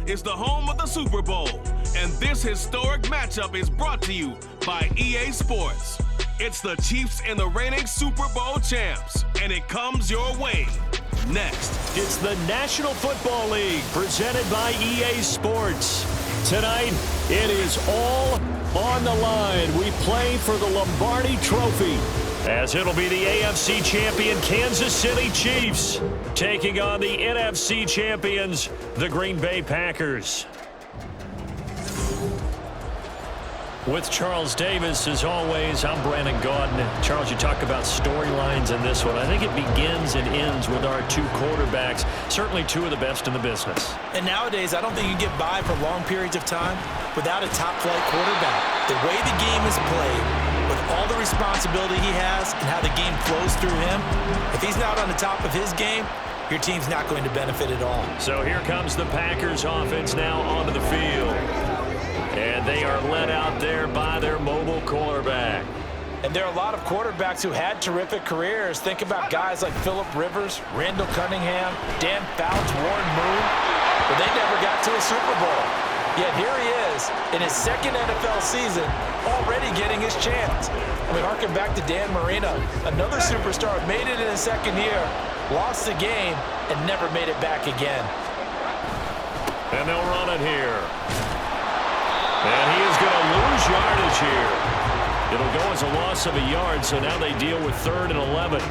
is the home of the Super Bowl, and this historic matchup is brought to you by EA Sports. It's the Chiefs and the reigning Super Bowl champs, and it comes your way next. It's the National Football League presented by EA Sports. Tonight, it is all on the line. We play for the Lombardi Trophy, as it'll be the AFC champion Kansas City Chiefs taking on the NFC champions, the Green Bay Packers. With Charles Davis, as always, I'm Brandon Gaudin. Charles, you talk about storylines in this one. I think it begins and ends with our two quarterbacks, certainly two of the best in the business. And nowadays, I don't think you can get by for long periods of time without a top-flight quarterback. The way the game is played, with all the responsibility he has and how the game flows through him, if he's not on the top of his game, your team's not going to benefit at all. So here comes the Packers offense now onto the field. And they are led out there by their mobile quarterback. And there are a lot of quarterbacks who had terrific careers. Think about guys like Phillip Rivers, Randall Cunningham, Dan Fouts, Warren Moon. But they never got to a Super Bowl. Yet here he is in his second NFL season, already getting his chance. I mean, harken back to Dan Marino, another superstar, made it in his second year, lost the game, and never made it back again. And they'll run it here. And he is going to lose yardage here. It'll go as a loss of a yard, so now they deal with 3rd and 11.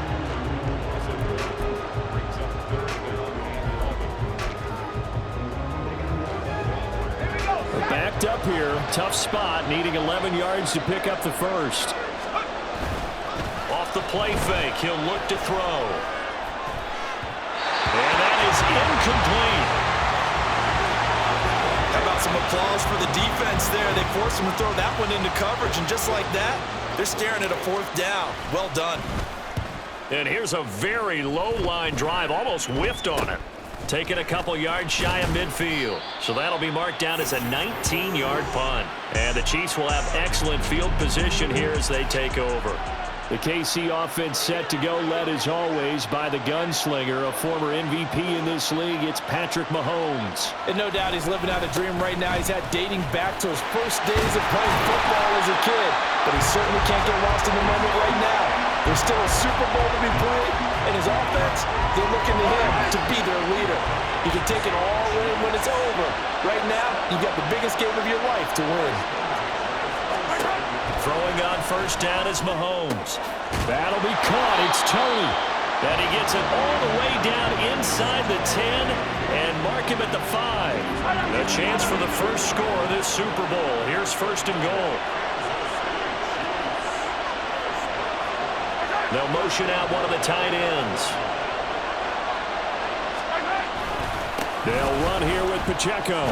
Backed up here, tough spot, needing 11 yards to pick up the first. Off the play fake, he'll look to throw. And that is incomplete. How about some applause for the defense there? They forced him to throw that one into coverage, and just like that, they're staring at a 4th down. Well done. And here's a very low-line drive, almost whiffed on it. Taking a couple yards shy of midfield. So that'll be marked down as a 19-yard punt. And the Chiefs will have excellent field position here as they take over. The KC offense set to go, led as always by the gunslinger, a former MVP in this league. It's Patrick Mahomes. And no doubt he's living out a dream right now. He's had dating back to his first days of playing football as a kid. But he certainly can't get lost in the moment right now. There's still a Super Bowl to be played, and his offense, they're looking to him to be their leader. You can take it all in when it's over. Right now, you've got the biggest game of your life to win. Throwing on first down is Mahomes. That'll be caught. It's Tony. And he gets it all the way down inside the 10 and mark him at the 5. A chance for the first score of this Super Bowl. Here's 1st and goal. They'll motion out one of the tight ends. They'll run here with Pacheco.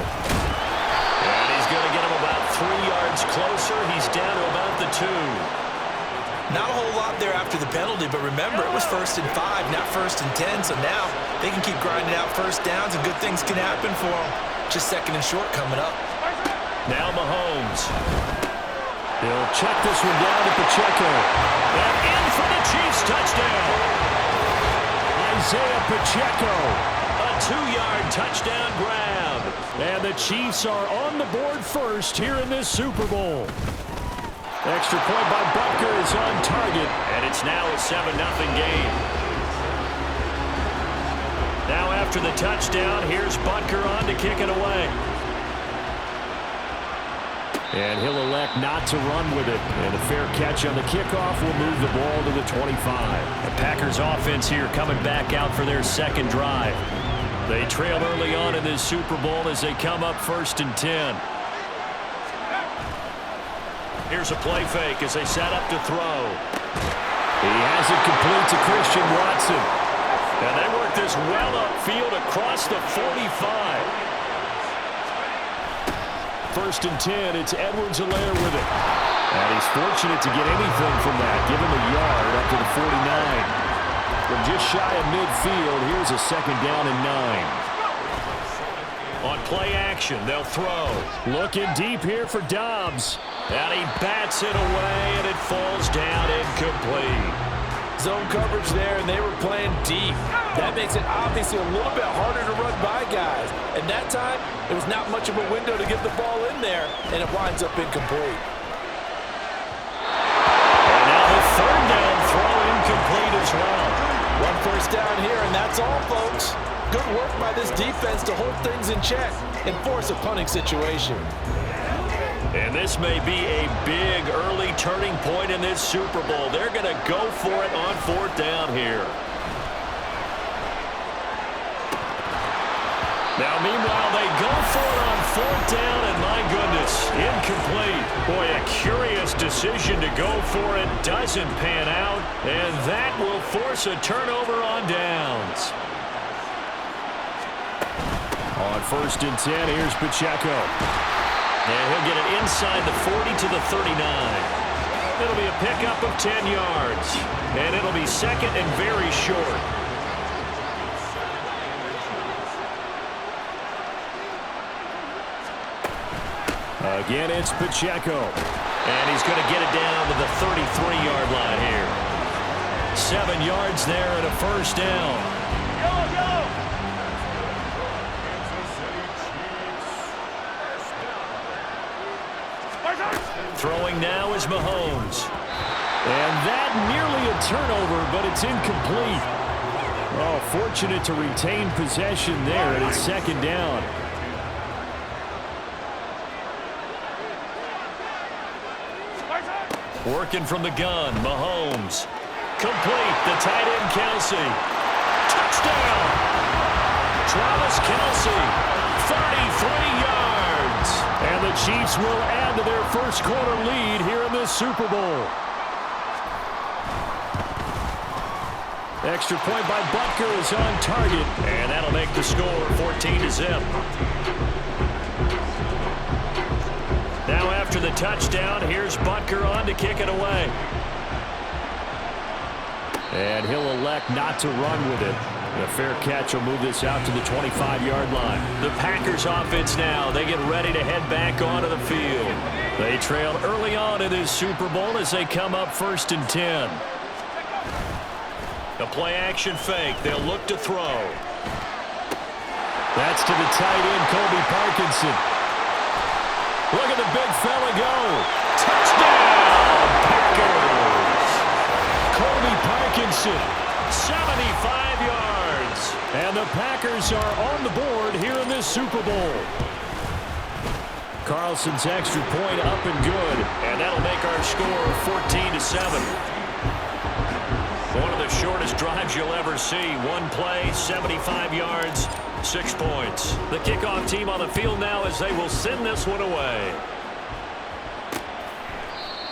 And he's going to get him about 3 yards closer. He's down to about the 2. Not a whole lot there after the penalty, but remember, it was 1st and 5, not 1st and 10. So now they can keep grinding out first downs, and good things can happen for them. Just 2nd and short coming up. Now Mahomes. He'll check this one down to Pacheco. And in for the Chiefs touchdown. Isaiah Pacheco. A 2-yard touchdown grab. And the Chiefs are on the board first here in this Super Bowl. Extra point by Butker is on target. And it's now a 7-0 game. Now after the touchdown, here's Butker on to kick it away. And he'll elect not to run with it. And a fair catch on the kickoff will move the ball to the 25. The Packers offense here coming back out for their second drive. They trail early on in this Super Bowl as they come up 1st and 10. Here's a play fake as they set up to throw. He has it complete to Christian Watson. And they work this well upfield across the 45. 1st and 10, it's Edwards-Helaire with it. And he's fortunate to get anything from that. Give him a yard up to the 49. From just shy of midfield, here's a 2nd down and 9. On play action, they'll throw. Looking deep here for Dobbs. And he bats it away, and it falls down incomplete. Zone coverage there, and they were playing deep. That makes it obviously a little bit harder to run by guys. And that time, it was not much of a window to get the ball in there, and it winds up incomplete. And now the third down throw incomplete as well. One first down here, and that's all, folks. Good work by this defense to hold things in check and force a punting situation. And this may be a big early turning point in this Super Bowl. They're going to go for it on fourth down here. Now, meanwhile, they go for it on fourth down, and my goodness, incomplete. Boy, a curious decision to go for it. Doesn't pan out, and that will force a turnover on downs. On 1st and 10, here's Pacheco. And he'll get it inside the 40 to the 39. It'll be a pickup of 10 yards. And it'll be second and very short. Again, it's Pacheco. And he's going to get it down to the 33-yard line here. 7 yards there and a first down. Throwing now is Mahomes. And that nearly a turnover, but it's incomplete. Oh, fortunate to retain possession there, and it's second down. Working from the gun, Mahomes. Complete, the tight end, Kelsey. Touchdown! Travis Kelsey, 33 yards. And the Chiefs will add to their first quarter lead here in this Super Bowl. Extra point by Butker is on target, and that'll make the score 14-0. Now after the touchdown, here's Butker on to kick it away. And he'll elect not to run with it. A fair catch will move this out to the 25-yard line. The Packers offense now, they get ready to head back onto the field. They trailed early on in this Super Bowl as they come up 1st and 10. A play-action fake. They'll look to throw. That's to the tight end, Colby Parkinson. Look at the big fella go. Touchdown, Packers! Colby Parkinson, 75 yards. And the Packers are on the board here in this Super Bowl. Carlson's extra point up and good. And that'll make our score 14-7. One of the shortest drives you'll ever see. One play, 75 yards, 6 points. The kickoff team on the field now as they will send this one away.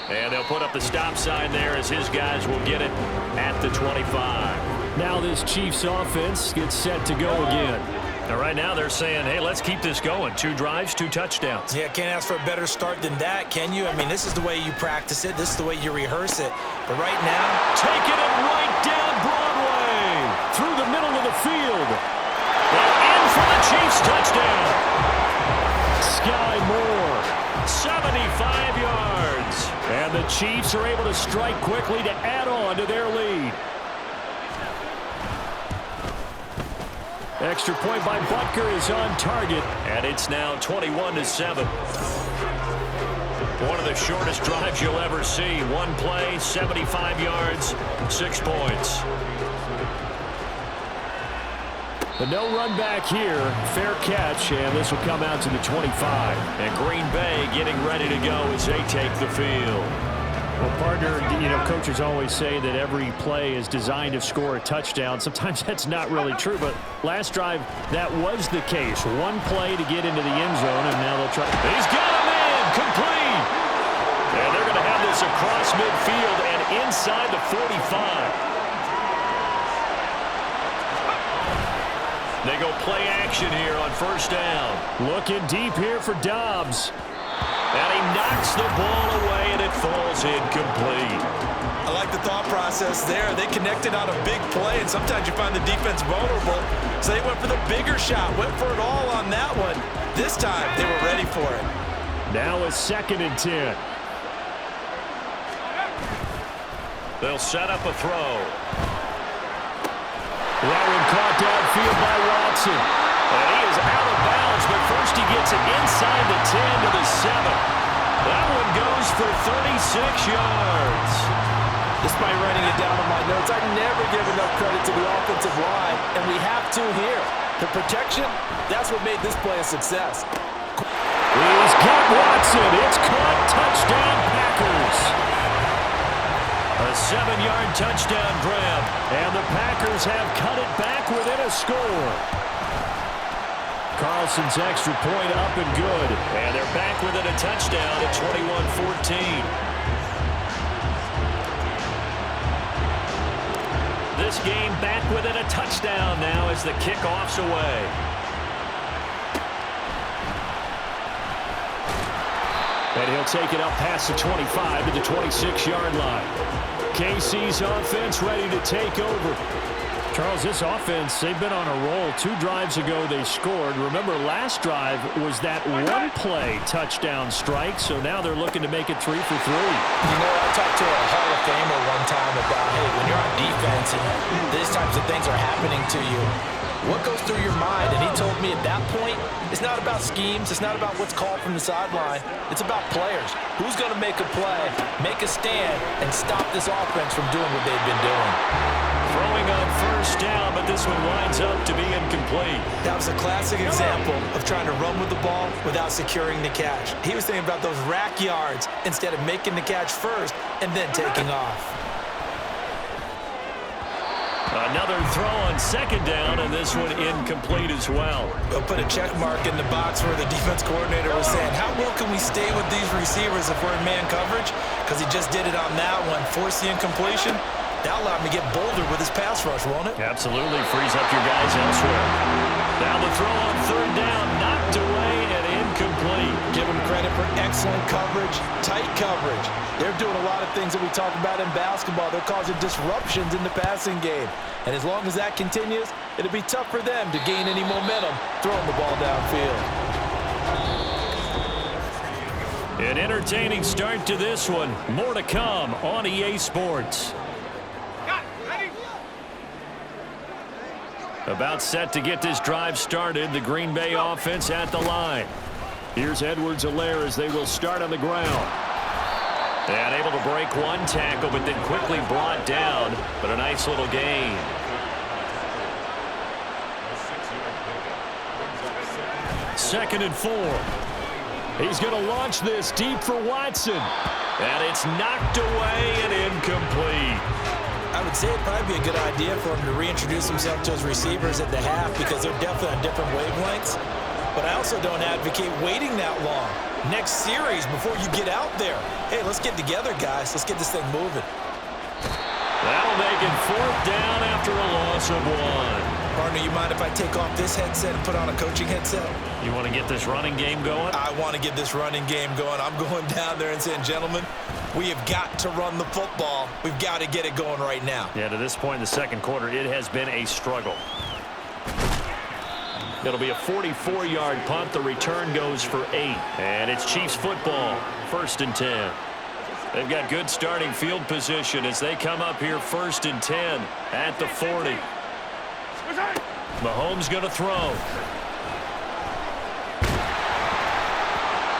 And they'll put up the stop sign there as his guys will get it at the 25. Now this Chiefs offense gets set to go again. Now right now they're saying, hey, let's keep this going. 2 drives, 2 touchdowns. Yeah, can't ask for a better start than that, can you? I mean, this is the way you practice it. This is the way you rehearse it. But right now, taking it right down Broadway through the middle of the field. And in for the Chiefs touchdown. Sky Moore, 75 yards. And the Chiefs are able to strike quickly to add on to their lead. Extra point by Butker is on target, and it's now 21-7. One of the shortest drives you'll ever see. One play, 75 yards, 6 points. The no run back here, fair catch, and this will come out to the 25. And Green Bay getting ready to go as they take the field. Well, partner, you know, coaches always say that every play is designed to score a touchdown. Sometimes that's not really true, but last drive, that was the case. One play to get into the end zone, and now they'll try. He's got a man, complete. And they're going to have this across midfield and inside the 45. They go play action here on 1st down. Looking deep here for Dobbs. And he knocks the ball away, and it falls incomplete. I like the thought process there. They connected on a big play, and sometimes you find the defense vulnerable. So they went for the bigger shot, went for it all on that one. This time, they were ready for it. Now a 2nd and 10. They'll set up a throw. That one caught downfield by Watson. And he is out of bounds, but first he gets it inside the 10 to the 7. That one goes for 36 yards. Despite writing it down on my notes, I never give enough credit to the offensive line, and we have to here. The protection, that's what made this play a success. He's got Watson. It's caught. Touchdown, Packers. A 7-yard touchdown grab, and the Packers have cut it back within a score. Carlson's extra point up and good, and they're back within a touchdown at 21-14. This game back within a touchdown now as the kickoff's away. And he'll take it up past the 25 to the 26-yard line. KC's offense ready to take over. Charles, this offense, they've been on a roll. 2 drives ago they scored. Remember, last drive was that one-play touchdown strike, so now they're looking to make it 3 for 3. You know, I talked to a Hall of Famer one time about, hey, when you're on defense and these types of things are happening to you, what goes through your mind? And he told me at that point, it's not about schemes. It's not about what's called from the sideline. It's about players. Who's going to make a play, make a stand, and stop this offense from doing what they've been doing? Throwing on first down, but this one winds up to be incomplete. That was a classic example of trying to run with the ball without securing the catch. He was thinking about those rack yards instead of making the catch first and then taking off. Another throw on second down, and this one incomplete as well. They'll put a check mark in the box where the defense coordinator was saying, how well can we stay with these receivers if we're in man coverage? Because he just did it on that one, force the incompletion. That'll allow him to get bolder with his pass rush, won't it? Absolutely. Frees up your guys elsewhere. Now the throw on third down, knocked away and incomplete. Give him credit for excellent coverage, tight coverage. They're doing a lot of things that we talk about in basketball. They're causing disruptions in the passing game. And as long as that continues, it'll be tough for them to gain any momentum throwing the ball downfield. An entertaining start to this one. More to come on EA Sports. About set to get this drive started. The Green Bay offense at the line. Here's Edwards-Helaire as they will start on the ground. And able to break one tackle, but then quickly brought down. But a nice little gain. Second and 4. He's going to launch this deep for Watson. And it's knocked away and incomplete. I would say it'd probably be a good idea for him to reintroduce himself to his receivers at the half because they're definitely on different wavelengths. But I also don't advocate waiting that long. Next series, before you get out there, hey, let's get together, guys. Let's get this thing moving. That'll make it 4th down after a loss of 1. Partner, you mind if I take off this headset and put on a coaching headset? You want to get this running game going? I want to get this running game going. I'm going down there and saying, gentlemen, we have got to run the football. We've got to get it going right now. Yeah, to this point in the second quarter, it has been a struggle. It'll be a 44-yard punt. The return goes for 8. And it's Chiefs football, 1st and 10. They've got good starting field position as they come up here 1st and 10 at the 40. Mahomes going to throw.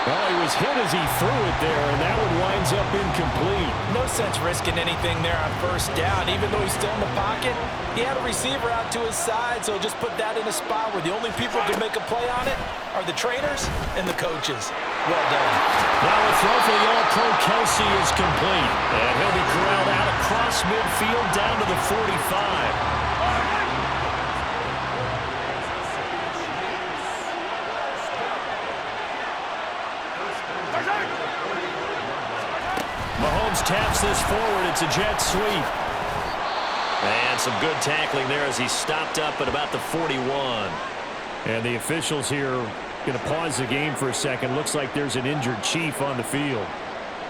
Well, he was hit as he threw it there, and that one winds up incomplete. No sense risking anything there on 1st down. Even though he's still in the pocket, he had a receiver out to his side, so just put that in a spot where the only people who can make a play on it are the trainers and the coaches. Well done. Now a throw for the All-Pro Kelsey is complete, and he'll be corralled out across midfield down to the 45. Mahomes taps this forward. It's a jet sweep. And some good tackling there as he stopped up at about the 41. And the officials here going to pause the game for a second. Looks like there's an injured Chief on the field.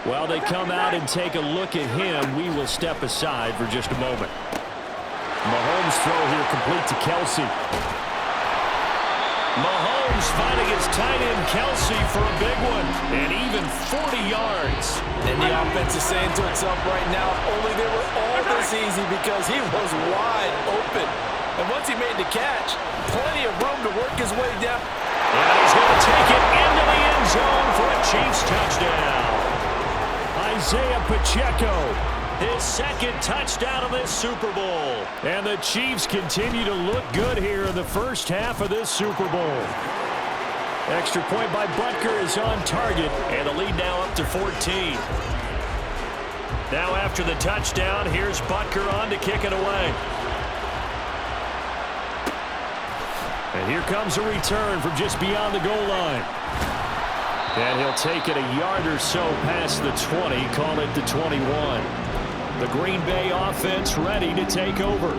While they come out and take a look at him, we will step aside for just a moment. Mahomes throw here complete to Kelsey. Mahomes finding his tight end Kelsey for a big one. And even 40 yards. And the offense is saying to itself right now, if only they were all this easy, because he was wide open. And once he made the catch, plenty of room to work his way down. And he's going to take it into the end zone for a Chiefs touchdown. Isaiah Pacheco, his second touchdown of this Super Bowl. And the Chiefs continue to look good here in the first half of this Super Bowl. Extra point by Butker is on target, and the lead now up to 14. Now after the touchdown, here's Butker on to kick it away. And here comes a return from just beyond the goal line. And he'll take it a yard or so past the 20, call it the 21. The Green Bay offense ready to take over.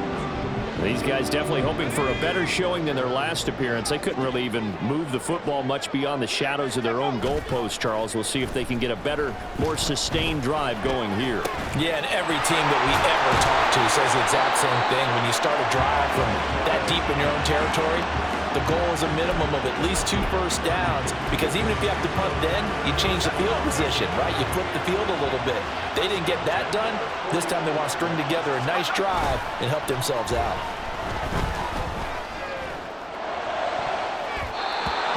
These guys definitely hoping for a better showing than their last appearance. They couldn't really even move the football much beyond the shadows of their own goalpost, Charles. We'll see if they can get a better, more sustained drive going here. Yeah, and every team that we ever talk to says the exact same thing. When you start a drive from that deep in your own territory, the goal is a minimum of at least 2 first downs, because even if you have to punt then, you change the field position, right? You flip the field a little bit. They didn't get that done. This time they want to string together a nice drive and help themselves out.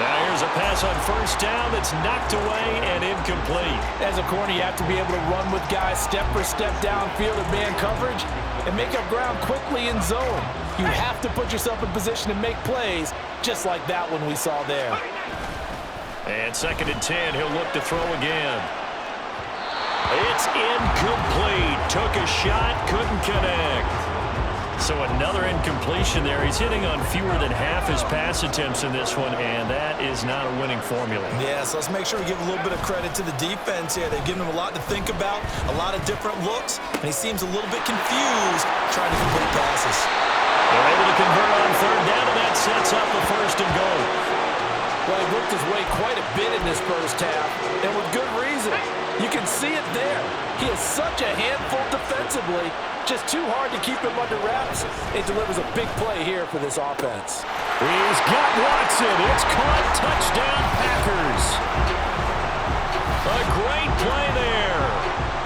Now here's a pass on first down that's knocked away and incomplete. As a corner, you have to be able to run with guys step for step downfield in man coverage and make up ground quickly in zone. You have to put yourself in position to make plays, just like that one we saw there. And 2nd and 10, he'll look to throw again. It's incomplete. Took a shot, couldn't connect. So another incompletion there. He's hitting on fewer than half his pass attempts in this one, and that is not a winning formula. Yeah, so let's make sure we give a little bit of credit to the defense here. They've given him a lot to think about, a lot of different looks, and he seems a little bit confused trying to complete passes. They're able to convert on 3rd down, and that sets up the 1st and goal. Well, he worked his way quite a bit in this first half, and with good reason. You can see it there. He is such a handful defensively, just too hard to keep him under wraps. It delivers a big play here for this offense. He's got Watson. It's caught. Touchdown, Packers. A great play there.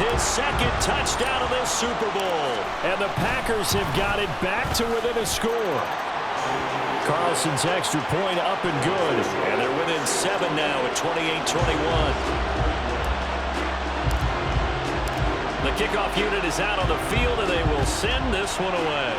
His 2nd touchdown of this Super Bowl. And the Packers have got it back to within a score. Carlson's extra point up and good. And they're within 7 now at 28-21. The kickoff unit is out on the field, and they will send this one away.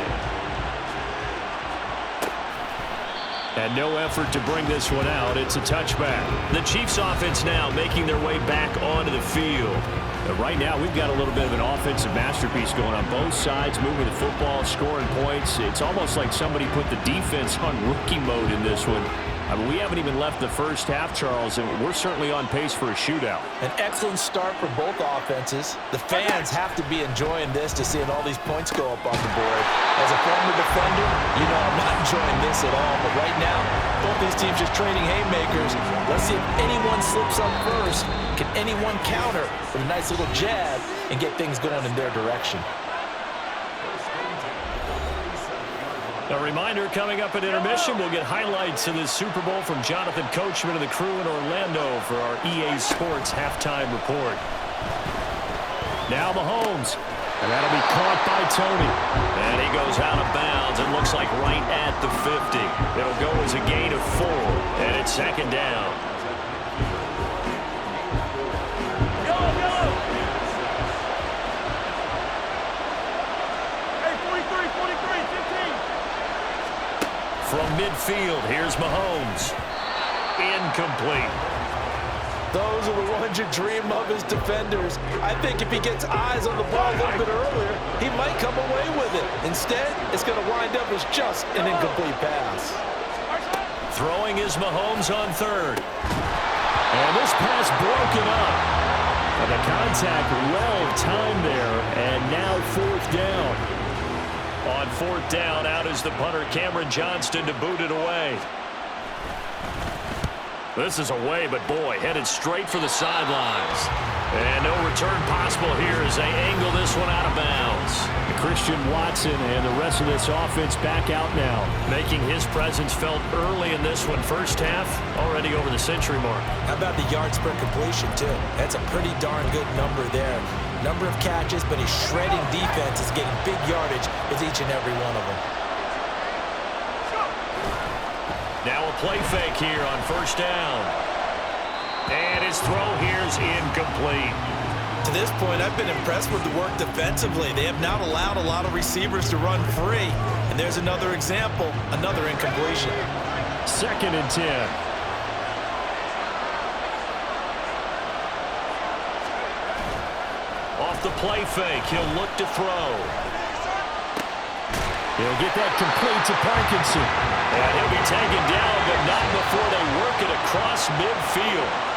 And no effort to bring this one out. It's a touchback. The Chiefs offense now making their way back onto the field. But right now, we've got a little bit of an offensive masterpiece going on both sides, moving the football, scoring points. It's almost like somebody put the defense on rookie mode in this one. I mean, we haven't even left the first half, Charles, and we're certainly on pace for a shootout. An excellent start for both offenses. The fans have to be enjoying this to seeing all these points go up on the board. As a former defender, you know I'm not enjoying this at all. But right now, both these teams just trading haymakers. Let's see if anyone slips up first. Can anyone counter with a nice little jab and get things going in their direction? A reminder, coming up at intermission, we'll get highlights of this Super Bowl from Jonathan Coachman and the crew in Orlando for our EA Sports halftime report. Now Mahomes, and that'll be caught by Tony. And he goes out of bounds. It looks like right at the 50. It'll go as a gain of 4, and it's 2nd down. From midfield, here's Mahomes. Incomplete. Those are the ones you dream of as defenders. I think if he gets eyes on the ball a little bit earlier, he might come away with it. Instead, it's going to wind up as just an incomplete pass. Throwing is Mahomes on 3rd. And this pass broken up. And the contact well timed there, and now 4th down. On 4th down, out is the punter, Cameron Johnston, to boot it away. This is away, but boy, headed straight for the sidelines. And no return possible here as they angle this one out of bounds. Christian Watson and the rest of this offense back out now. Making his presence felt early in this one. First half, already over the century mark. How about the yards per completion, too? That's a pretty darn good number there. Number of catches, but his shredding defense is getting big yardage with each and every one of them. Now a play fake here on first down. And his throw here is incomplete. To this point, I've been impressed with the work defensively. They have not allowed a lot of receivers to run free. And there's another example, another incompletion. 2nd and 10. Off the play fake, he'll look to throw. He'll get that complete to Parkinson. And he'll be taken down, but not before they work it across midfield.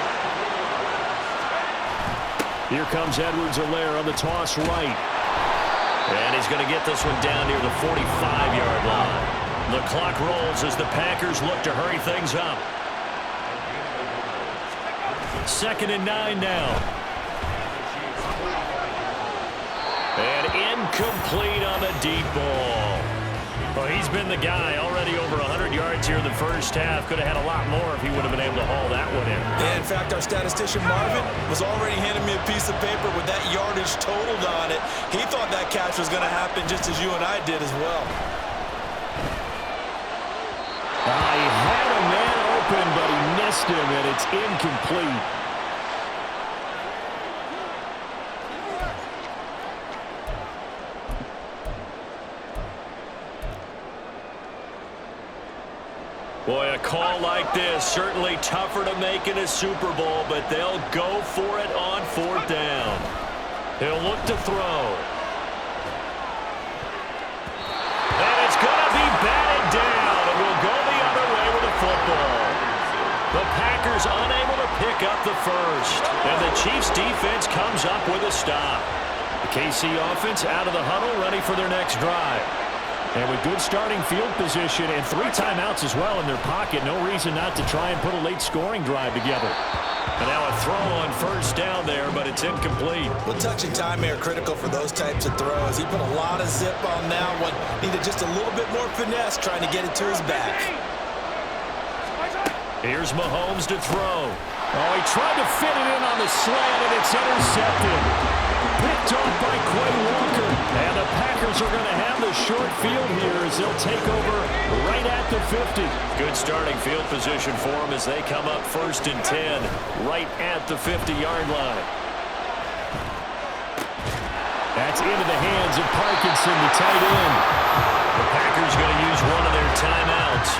Here comes Edwards-Helaire on the toss right. And he's going to get this one down near the 45-yard line. The clock rolls as the Packers look to hurry things up. 2nd and 9 now. And incomplete on the deep ball. Well, he's been the guy already over 100 yards here in the first half. Could have had a lot more if he would have been able to haul that one in. Yeah, in fact, our statistician Marvin was already handing me a piece of paper with that yardage totaled on it. He thought that catch was going to happen just as you and I did as well. He had a man open, but he missed him, and it's incomplete. Boy, a call like this, certainly tougher to make in a Super Bowl, but they'll go for it on 4th down. He'll look to throw. And it's going to be batted down, and we'll go the other way with the football. The Packers unable to pick up the first, and the Chiefs defense comes up with a stop. The KC offense out of the huddle, ready for their next drive. And with good starting field position and 3 timeouts as well in their pocket, no reason not to try and put a late scoring drive together. And now a throw on first down there, but it's incomplete. Well, touch and time are critical for those types of throws. He put a lot of zip on that one. Needed just a little bit more finesse trying to get it to his back. Here's Mahomes to throw. Oh, he tried to fit it in on the slant, and it's intercepted. Picked off by Quay Walker. And the Packers are going to have the short field here as they'll take over right at the 50. Good starting field position for them as they come up 1st and 10 right at the 50-yard line. That's into the hands of Parkinson, the tight end. The Packers going to use one of their timeouts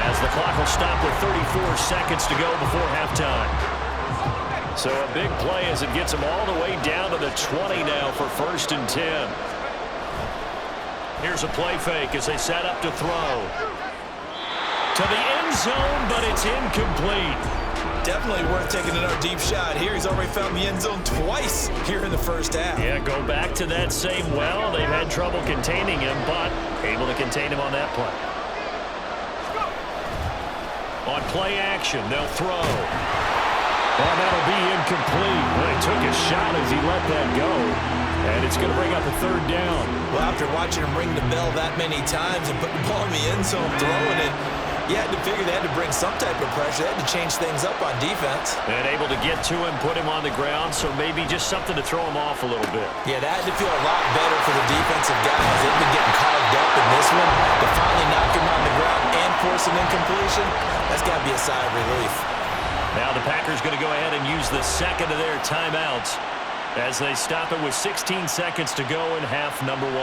as the clock will stop with 34 seconds to go before halftime. So a big play as it gets them all the way down to the 20 now for 1st and 10. Here's a play fake as they set up to throw. To the end zone, but it's incomplete. Definitely worth taking another deep shot here. He's already found the end zone twice here in the first half. Yeah, go back to that same well. They've had trouble containing him, but able to contain him on that play. On play action, they'll throw. Well, that'll be incomplete. Well, he took a shot as he let that go. And it's going to bring up a 3rd down. Well, after watching him ring the bell that many times and put the ball in the end zone, throwing it, you had to figure they had to bring some type of pressure. They had to change things up on defense. And able to get to him, put him on the ground, so maybe just something to throw him off a little bit. Yeah, that had to feel a lot better for the defensive guys. They've been getting carved up in this one. To finally knock him on the ground and force an incompletion, that's got to be a sigh of relief. Now the Packers going to go ahead and use the second of their timeouts as they stop it with 16 seconds to go in half number 1.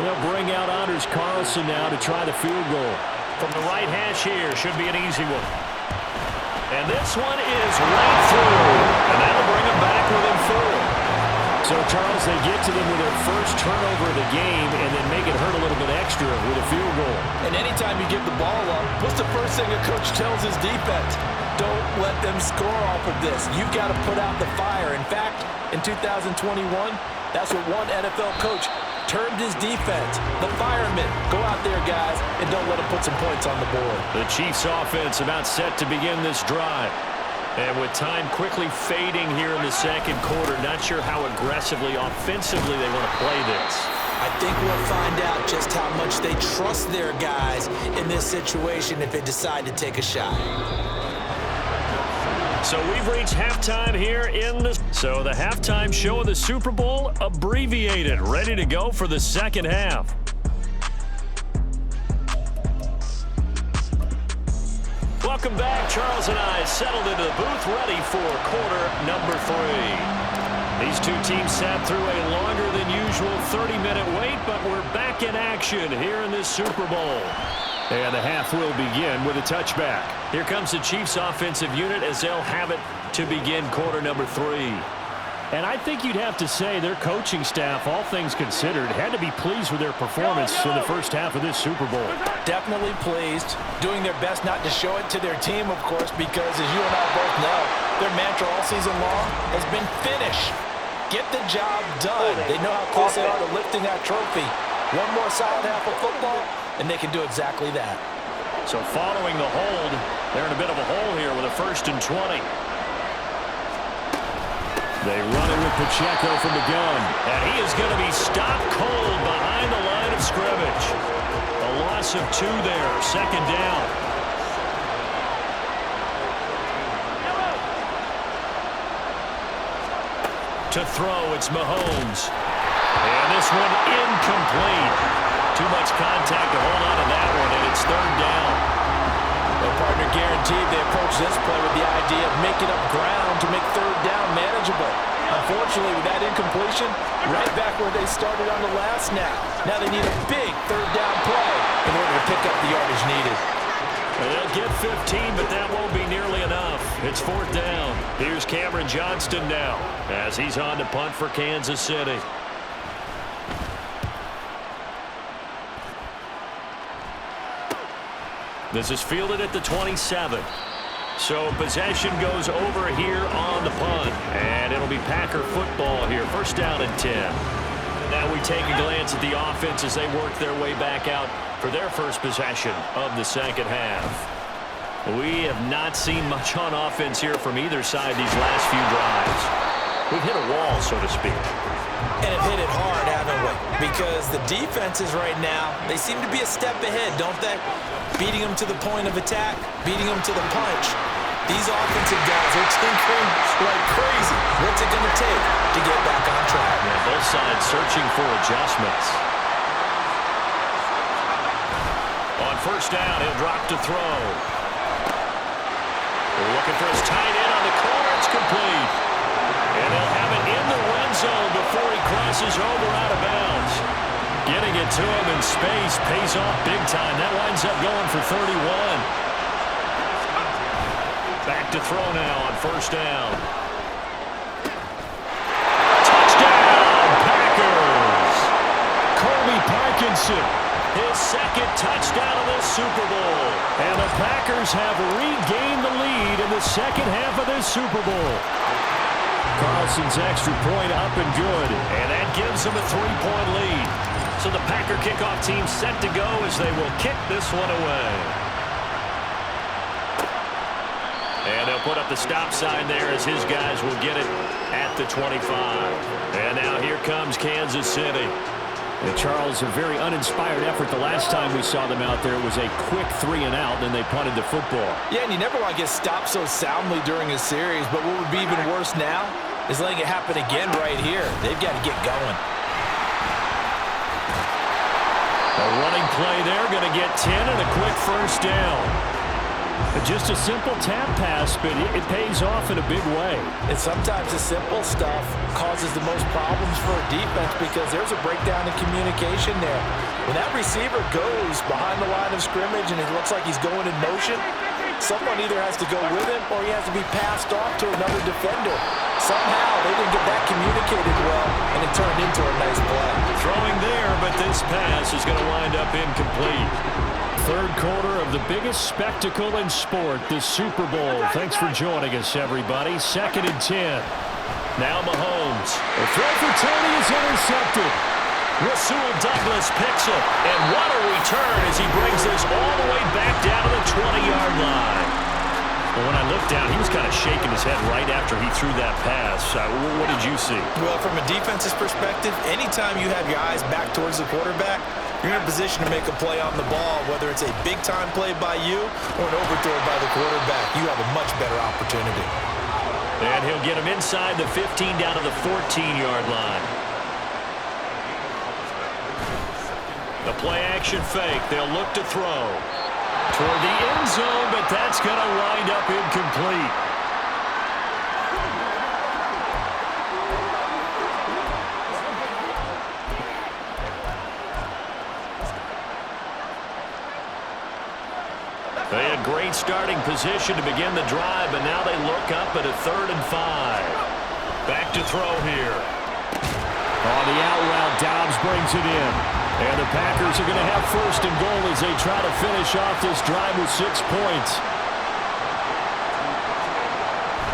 They'll bring out Anders Carlson now to try the field goal. From the right hash here, should be an easy one. And this one is right through. And that'll bring them back within 4. So, Charles, they get to them with their first turnover of the game and then make it hurt a little bit extra with a field goal. And anytime you give the ball up, what's the first thing a coach tells his defense? Don't let them score off of this. You've got to put out the fire. In fact, in 2021, that's what one NFL coach termed his defense. The firemen. Go out there, guys, and don't let them put some points on the board. The Chiefs offense about set to begin this drive. And with time quickly fading here in the second quarter, not sure how aggressively, offensively they want to play this. I think we'll find out just how much they trust their guys in this situation if they decide to take a shot. So we've reached halftime here in the... So the halftime show of the Super Bowl abbreviated, ready to go for the second half. Welcome back. Charles and I settled into the booth, ready for quarter number 3. These two teams sat through a longer than usual 30-minute wait, but we're back in action here in this Super Bowl. And the half will begin with a touchback. Here comes the Chiefs offensive unit as they'll have it to begin quarter number 3. And I think you'd have to say their coaching staff, all things considered, had to be pleased with their performance in the first half of this Super Bowl. Definitely pleased, doing their best not to show it to their team, of course, because as you and I both know, their mantra all season long has been finish. Get the job done. They know how close they are to lifting that trophy. One more solid half of football, and they can do exactly that. So following the hold, they're in a bit of a hole here with a 1st and 20. They run it with Pacheco from the gun. And he is going to be stopped cold behind the line of scrimmage. A loss of 2 there, 2nd down. To throw, it's Mahomes. And this one incomplete. Too much contact to hold on to that one, and it's 3rd down. Their partner guaranteed they approach this play with the idea of making up ground to make 3rd down manageable. Unfortunately, with that incompletion, right back where they started on the last snap. Now they need a big 3rd down play in order to pick up the yardage needed. Well, they'll get 15, but that won't be nearly enough. It's 4th down. Here's Cameron Johnston now as he's on to punt for Kansas City. This is fielded at the 27. So possession goes over here on the punt. And it'll be Packer football here. 1st down and 10. Now we take a glance at the offense as they work their way back out for their first possession of the second half. We have not seen much on offense here from either side these last few drives. We've hit a wall, so to speak. And have hit it hard, haven't we? Because the defenses right now, they seem to be a step ahead, don't they? Beating them to the point of attack, beating them to the punch. These offensive guys are tinkering like crazy. What's it going to take to get back on track? Yeah, both sides searching for adjustments. On 1st down, he'll drop to throw. Looking for his tight end on the corner. It's complete. And they'll have it in the red zone before he crosses over out of bounds. Getting it to him in space pays off big time. That winds up going for 31. Back to throw now on 1st down. Touchdown, Packers! Colby Parkinson. His 2nd touchdown of this Super Bowl. And the Packers have regained the lead in the second half of this Super Bowl. Carlson's extra point up and good. And that gives them a 3-point lead. So the Packer kickoff team set to go as they will kick this one away. And they'll put up the stop sign there as his guys will get it at the 25. And now here comes Kansas City. And Charles, a very uninspired effort the last time we saw them out there. It was a quick 3 and out, then they punted the football. Yeah, and you never want to get stopped so soundly during a series, but what would be even worse now is letting it happen again right here. They've got to get going. A running play there, going to get 10 and a quick 1st down. Just a simple tap pass, but it pays off in a big way. And sometimes the simple stuff causes the most problems for a defense because there's a breakdown in communication there. When that receiver goes behind the line of scrimmage and it looks like he's going in motion, someone either has to go with him or he has to be passed off to another defender. Somehow they didn't get that communicated well, and it turned into a nice play. Throwing there, but this pass is going to wind up incomplete. Third quarter of the biggest spectacle in sport, the Super Bowl. Thanks for joining us, everybody. 2nd and 10. Now Mahomes. The throw for Tony is intercepted. Rasul Douglas picks it. And what a return as he brings this all the way back down to the 20-yard line. Well, when I looked down, he was kind of shaking his head right after he threw that pass. What did you see? Well, from a defense's perspective, anytime you have your eyes back towards the quarterback, you're in a position to make a play on the ball, whether it's a big-time play by you or an overthrow by the quarterback. You have a much better opportunity. And he'll get him inside the 15 down to the 14-yard line. The play-action fake. They'll look to throw toward the end zone, but that's going to wind up incomplete. They had great starting position to begin the drive, but now they look up at a 3rd and 5. Back to throw here. On the out route, Dobbs brings it in. And the Packers are going to have 1st and goal as they try to finish off this drive with 6 points.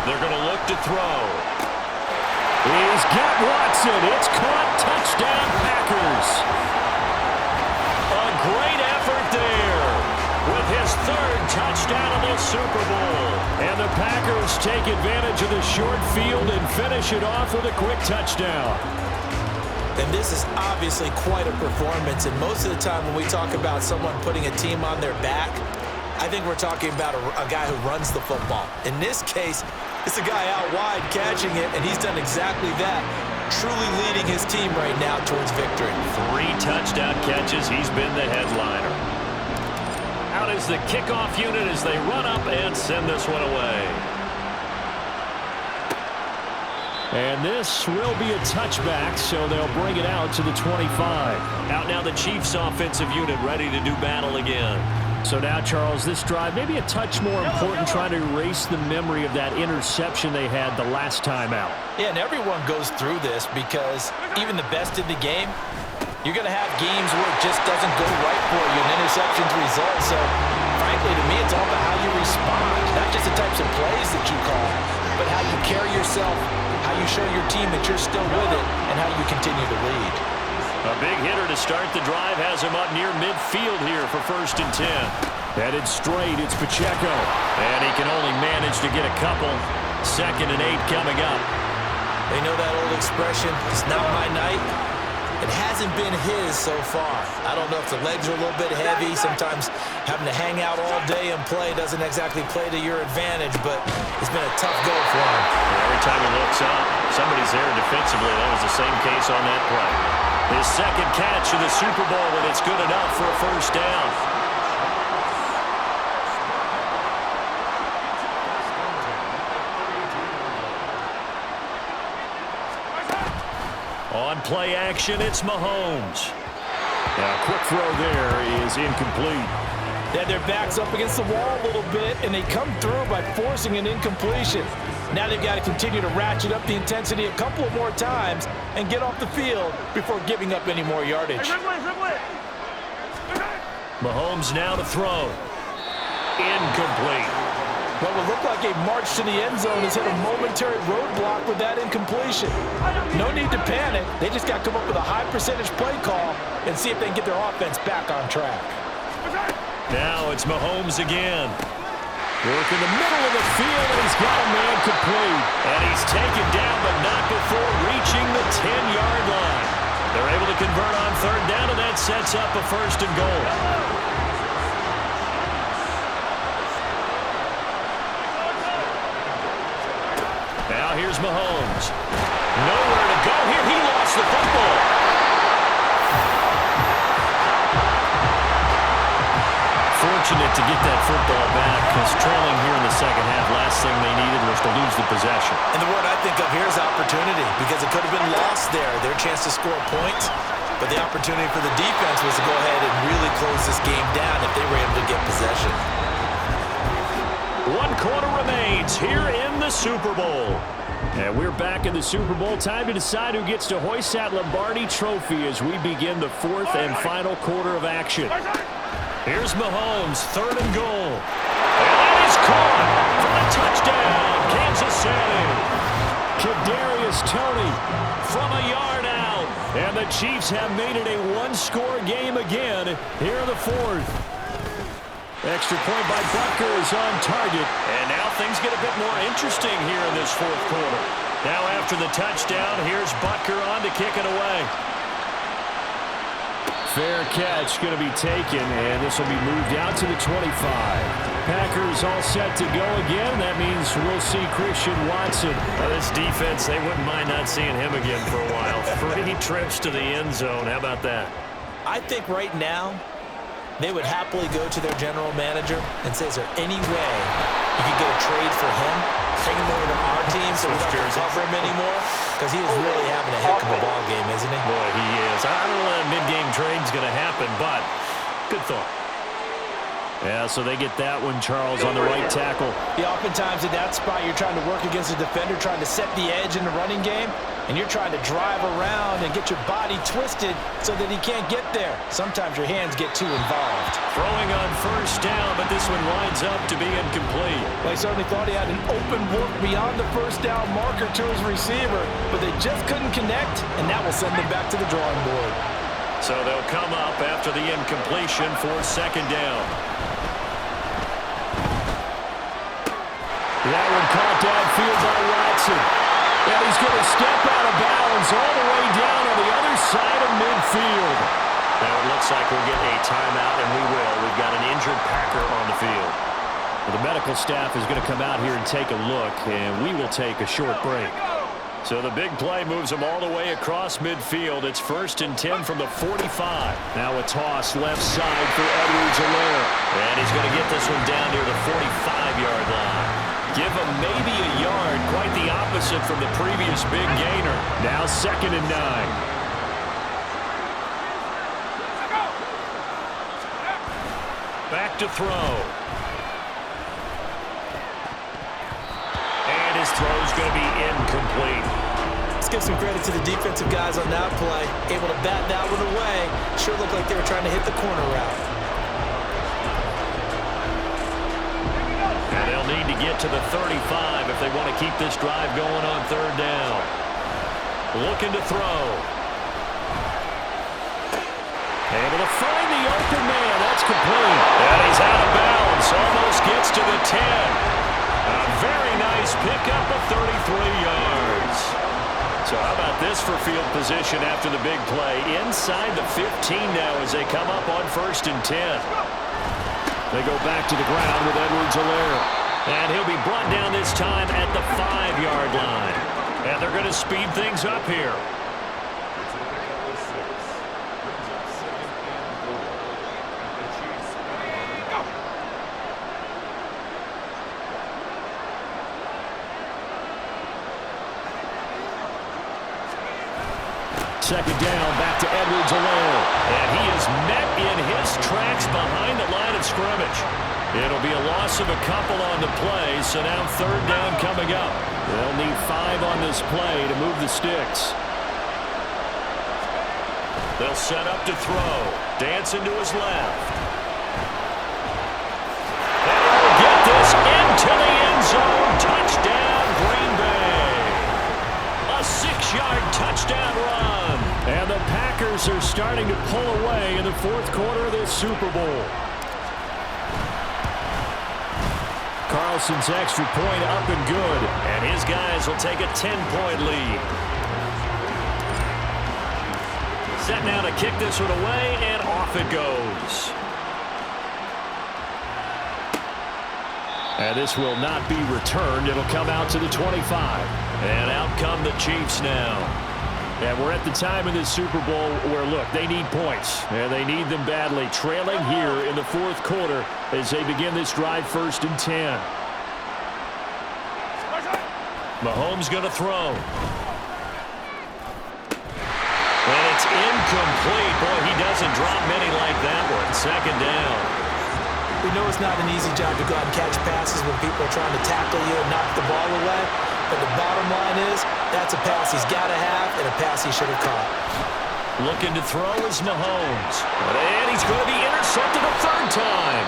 They're going to look to throw. He's got Watson. It's caught. Touchdown, Packers. A great effort there with his 3rd touchdown of the Super Bowl. And the Packers take advantage of the short field and finish it off with a quick touchdown. And this is obviously quite a performance. And most of the time when we talk about someone putting a team on their back, I think we're talking about a guy who runs the football. In this case, it's a guy out wide catching it, and he's done exactly that, truly leading his team right now towards victory. 3 touchdown catches. He's been the headliner. Out is the kickoff unit as they run up and send this one away. And this will be a touchback, so they'll bring it out to the 25. Out now the Chiefs offensive unit ready to do battle again. So now, Charles, this drive maybe a touch more important, trying to erase the memory of that interception they had the last time out. Yeah, and everyone goes through this because even the best in the game, you're going to have games where it just doesn't go right for you, and interceptions result. So, frankly, to me, it's all about how you respond, not just the types of plays that you call, but how you carry yourself, how you show your team that you're still with it, and how you continue to lead. A big hitter to start the drive has him up near midfield here for 1st and 10. Headed straight, it's Pacheco. And he can only manage to get a couple. 2nd and 8 coming up. They know that old expression, it's not my night. It hasn't been his so far. I don't know if the legs are a little bit heavy. Sometimes having to hang out all day and play doesn't exactly play to your advantage, but it's been a tough go for him. Every time he looks up, somebody's there defensively. That was the same case on that play. His 2nd catch of the Super Bowl, and it's good enough for a 1st down. On play action, it's Mahomes. Now, a quick throw there is incomplete. They had their backs up against the wall a little bit, and they come through by forcing an incompletion. Now they've got to continue to ratchet up the intensity a couple of more times and get off the field before giving up any more yardage. Mahomes now to throw. Incomplete. What would look like a march to the end zone has hit a momentary roadblock with that incompletion. No need to panic. They just got to come up with a high percentage play call and see if they can get their offense back on track. Now it's Mahomes again. Work in the middle of the field, and he's got a man complete. And he's taken down, but not before reaching the 10-yard line. They're able to convert on 3rd down, and that sets up a 1st and goal. Now here's Mahomes. Nowhere to go here. He lost the football. Fortunate to get that football back, because trailing here in the 2nd half, last thing they needed was to lose the possession. And the word I think of here is opportunity, because it could have been lost there, their chance to score points. But the opportunity for the defense was to go ahead and really close this game down if they were able to get possession. 1 quarter remains here in the Super Bowl. And we're back in the Super Bowl. Time to decide who gets to hoist that Lombardi trophy as we begin the 4th and final quarter of action. Here's Mahomes, 3rd and goal. And that is caught for a touchdown, Kansas City. Kadarius Toney from a yard out. And the Chiefs have made it a 1-score game again here in the 4th. Extra point by Butker is on target. And now things get a bit more interesting here in this fourth quarter. Now after the touchdown, here's Butker on to kick it away. Fair catch going to be taken, and this will be moved out to the 25. Packers all set to go again. That means we'll see Christian Watson. This defense, they wouldn't mind not seeing him again for a while. 3 trips to the end zone. How about that? I think right now they would happily go to their general manager and say, is there any way you could get a trade for him? Take him over to our team so we don't have to cover him anymore? Because he is really having a heck of a ball game, isn't he? Boy, he is. I don't know when that mid-game trade's going to happen, but good thought. Yeah, so they get that one, Charles, on the right tackle. Yeah, oftentimes in that spot, you're trying to work against a defender, trying to set the edge in the running game, and you're trying to drive around and get your body twisted so that he can't get there. Sometimes your hands get too involved. Throwing on first down, but this one winds up to be incomplete. Well, he certainly thought he had an open look beyond the first down marker to his receiver, but they just couldn't connect, and that will send them back to the drawing board. So they'll come up after the incompletion for second down. That one caught downfield by Watson. And he's going to step out of bounds all the way down on the other side of midfield. Now it looks like we'll get a timeout, and we will. We've got an injured Packer on the field. Well, the medical staff is going to come out here and take a look, and we will take a short break. So the big play moves them all the way across midfield. It's 1st and 10 from the 45. Now a toss left side for Edwards-Helaire. And he's going to get this one down near the 45-yard line. Give him maybe a yard, quite the opposite from the previous big gainer. Now 2nd and 9. Back to throw. And his throw's going to be incomplete. Let's give some credit to the defensive guys on that play. Able to bat that one away. Sure looked like they were trying to hit the corner route. And they'll need to get to the 35 if they want to keep this drive going on 3rd down. Looking to throw. Able to find the open man. That's complete. And he's out of bounds. Almost gets to the 10. A very nice pickup of 33 yards. So how about this for field position after the big play? Inside the 15 now as they come up on 1st and 10. They go back to the ground with Edwards-Helaire. And he'll be brought down this time at the 5-yard line. And they're going to speed things up here. Second down, back to Edwards-Helaire. And he is met in his tracks behind the line of scrimmage. It'll be a loss of a couple on the play, so now 3rd down coming up. They'll need 5 on this play to move the sticks. They'll set up to throw. Dancing to his left. And he'll get this into the end zone. Touchdown, Green Bay. A 6-yard touchdown run. And the Packers are starting to pull away in the 4th quarter of this Super Bowl. Carlson's extra point up and good. And his guys will take a 10-point lead. Set now to kick this one away, and off it goes. And this will not be returned. It'll come out to the 25. And out come the Chiefs now. And we're at the time in this Super Bowl where, look, they need points. And they need them badly. Trailing here in the 4th quarter as they begin this drive 1st and 10. Mahomes going to throw. And it's incomplete. Boy, he doesn't drop many like that one. 2nd down. We know it's not an easy job to go out and catch passes when people are trying to tackle you and knock the ball away. But the bottom line is, that's a pass he's got to have and a pass he should have caught. Looking to throw is Mahomes. And he's going to be intercepted a 3rd time.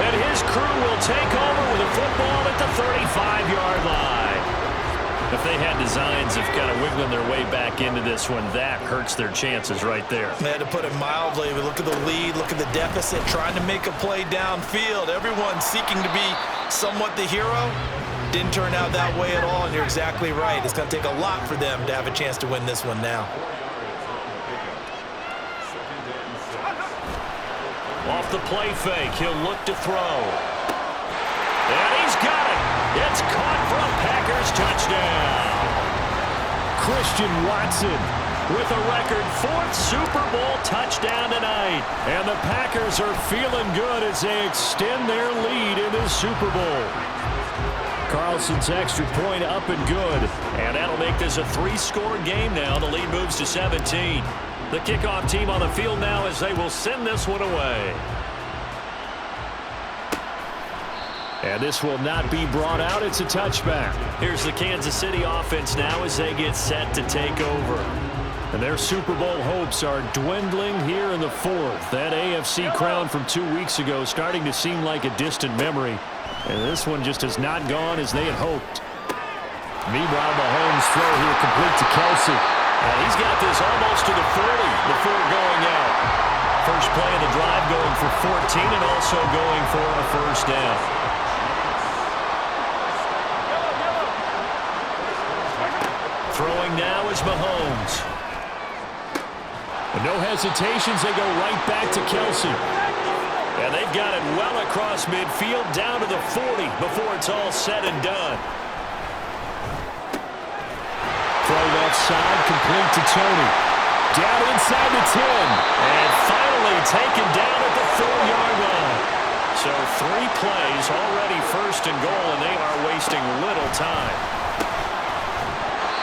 And his crew will take over with a football at the 35-yard line. If they had designs of kind of wiggling their way back into this one, that hurts their chances right there. They had to put it mildly. Look at the lead, look at the deficit, trying to make a play downfield. Everyone seeking to be somewhat the hero. Didn't turn out that way at all, and you're exactly right. It's going to take a lot for them to have a chance to win this one now. Off the play fake, he'll look to throw. And he's got it. It's caught for a Packers touchdown. Christian Watson with a record 4th Super Bowl touchdown tonight. And the Packers are feeling good as they extend their lead in this Super Bowl. Carlson's extra point up and good. And that'll make this a 3-score game now. The lead moves to 17. The kickoff team on the field now as they will send this one away. And this will not be brought out. It's a touchback. Here's the Kansas City offense now as they get set to take over. And their Super Bowl hopes are dwindling here in the 4th. That AFC crown from 2 weeks ago starting to seem like a distant memory. And this one just has not gone as they had hoped. Meanwhile, Mahomes' throw here complete to Kelsey. And he's got this almost to the 40 before going out. First play of the drive going for 14 and also going for a first down. Throwing now is Mahomes. With no hesitations, they go right back to Kelsey. And they've got it well across midfield down to the 40 before it's all said and done. Throw left side, complete to Tony. Down inside the 10. And finally taken down at the 4-yard line. So 3 plays already first and goal, and they are wasting little time.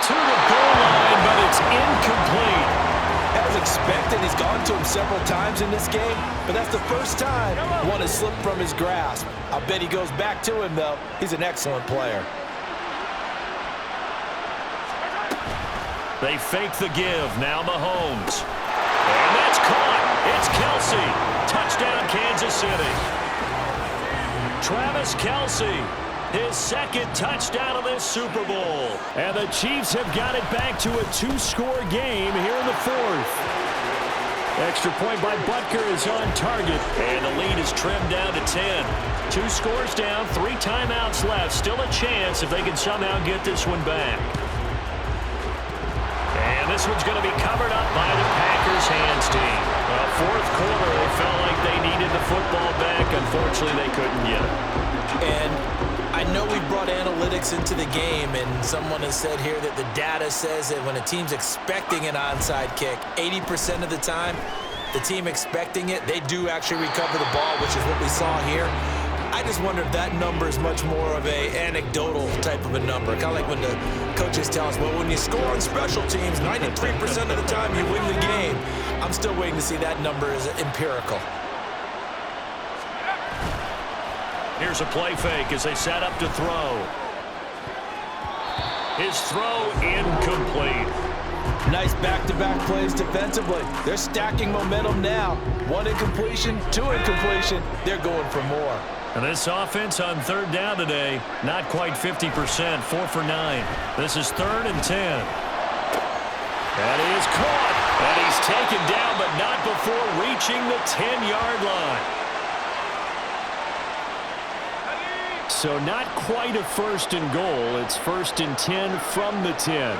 To the goal line, but it's incomplete. As expected, he's gone to him several times in this game, but that's the first time one has slipped from his grasp. I bet he goes back to him, though. He's an excellent player. They fake the give. Now Mahomes. And that's caught. It's Kelsey. Touchdown, Kansas City. Travis Kelsey, his 2nd touchdown of this Super Bowl. And the Chiefs have got it back to a 2-score game here in the 4th. Extra point by Butker is on target. And the lead is trimmed down to 10. 2 scores down, 3 timeouts left. Still a chance if they can somehow get this one back. And this one's going to be covered up by the Packers hands team. Well, 4th quarter, they felt like they needed the football back. Unfortunately, they couldn't get it. And I know we brought analytics into the game, and someone has said here that the data says that when a team's expecting an onside kick, 80% of the time, the team expecting it, they do actually recover the ball, which is what we saw here. I just wonder if that number is much more of a anecdotal type of a number. Kind of like when the coaches tell us, well, when you score on special teams, 93% of the time you win the game. I'm still waiting to see that number as empirical. Here's a play fake as they set up to throw. His throw incomplete. Nice back-to-back plays defensively. They're stacking momentum now. 1 incompletion, 2 incompletion. They're going for more. And this offense on 3rd down today, not quite 50%, 4 for 9. This is 3rd and 10. That is caught. And he's taken down, but not before reaching the 10-yard line. So not quite a 1st and goal. It's 1st and 10 from the 10.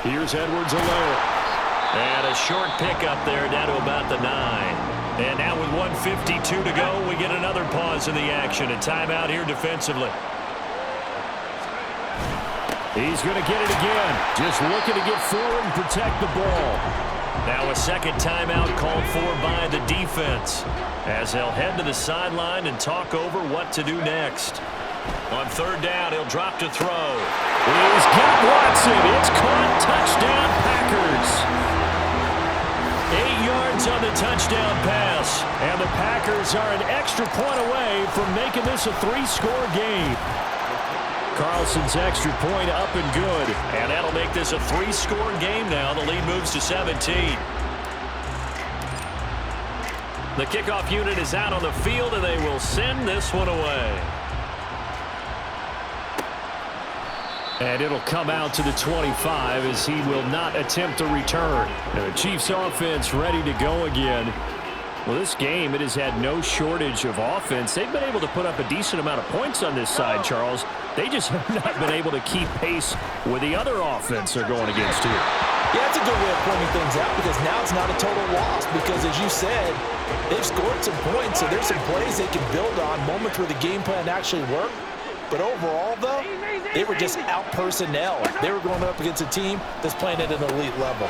Here's Edwards-Helaire. And a short pickup there down to about the 9. And now with 1:52 to go, we get another pause in the action. A timeout here defensively. He's going to get it again. Just looking to get forward and protect the ball. Now a 2nd timeout called for by the defense, as they'll head to the sideline and talk over what to do next. On 3rd down, he'll drop to throw. He's got Watson. It's caught. Touchdown, Packers. 8 yards on the touchdown pass. And the Packers are an extra point away from making this a 3-score game. Carlson's extra point up and good. And that'll make this a 3-score game now. The lead moves to 17. The kickoff unit is out on the field, and they will send this one away. And it'll come out to the 25 as he will not attempt a return. And the Chiefs offense ready to go again. Well, this game, it has had no shortage of offense. They've been able to put up a decent amount of points on this side, Charles. They just have not been able to keep pace with the other offense they're going against here. Yeah, that's a good way of pointing things out because now it's not a total loss because, as you said, they've scored some points, so there's some plays they can build on, moments where the game plan actually worked. But overall, though, they were just out-personnel. They were going up against a team that's playing at an elite level.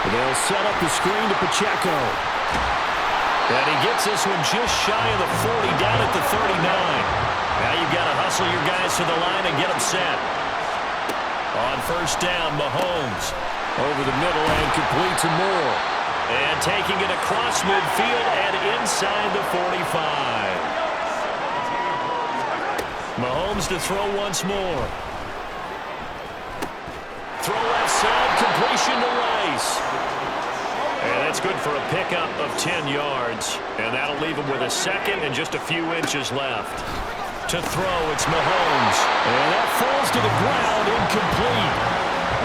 They'll set up the screen to Pacheco. And he gets this one just shy of the 40, down at the 39. Now you've got to hustle your guys to the line and get them set. On first down, Mahomes over the middle and complete to Moore. And taking it across midfield and inside the 45. Mahomes to throw once more. Throw left side, completion to Rice. And that's good for a pickup of 10 yards. And that'll leave him with a second and just a few inches left. To throw, it's Mahomes. And that falls to the ground, incomplete.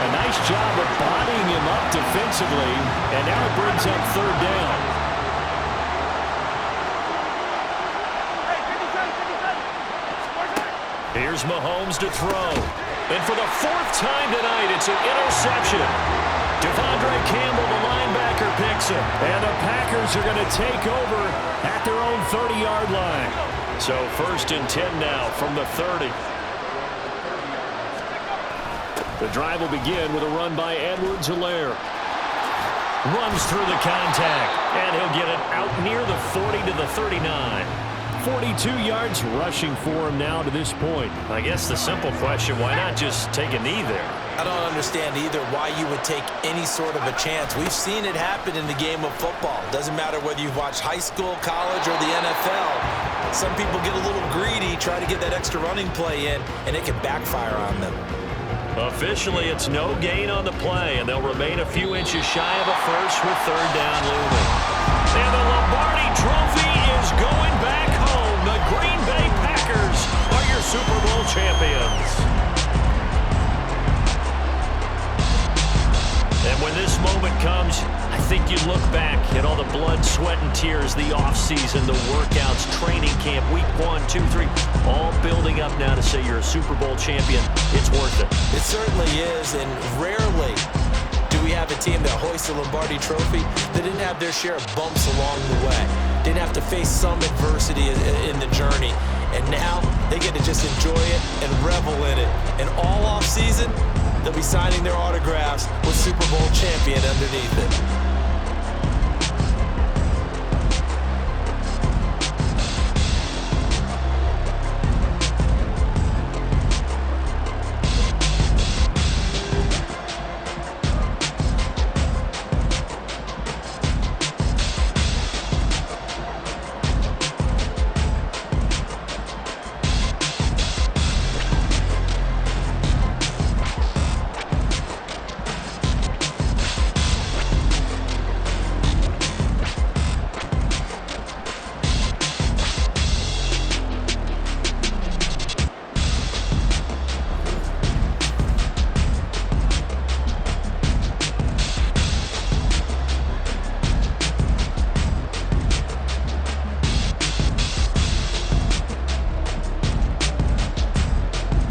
A nice job of bodying him up defensively. And now it brings up third down. Here's Mahomes to throw. And for the fourth time tonight, it's an interception. Devondre Campbell, the linebacker, picks it. And the Packers are going to take over at their own 30-yard line. So first and 10 now from the 30. The drive will begin with a run by Edwards-Helaire. Runs through the contact. And he'll get it out near the 40 to the 39. 42 yards rushing for him now to this point. I guess the simple question, why not just take a knee there? I don't understand either why you would take any sort of a chance. We've seen it happen in the game of football. Doesn't matter whether you've watched high school, college, or the NFL. Some people get a little greedy, try to get that extra running play in, and it can backfire on them. Officially, it's no gain on the play, and they'll remain a few inches shy of a first with third down looming. And the Lombardi Trophy is going back home. The Green Bay Packers are your Super Bowl champions. And when this moment comes, I think you look back at all the blood, sweat, and tears, the offseason, the workouts, training camp, week 1, 2, 3, all building up now to say you're a Super Bowl champion. It's worth it. It certainly is, and rarely do we have a team that hoists the Lombardi Trophy that didn't have their share of bumps along the way. Didn't have to face some adversity in the journey. And now they get to just enjoy it and revel in it. And all offseason, they'll be signing their autographs with Super Bowl champion underneath it.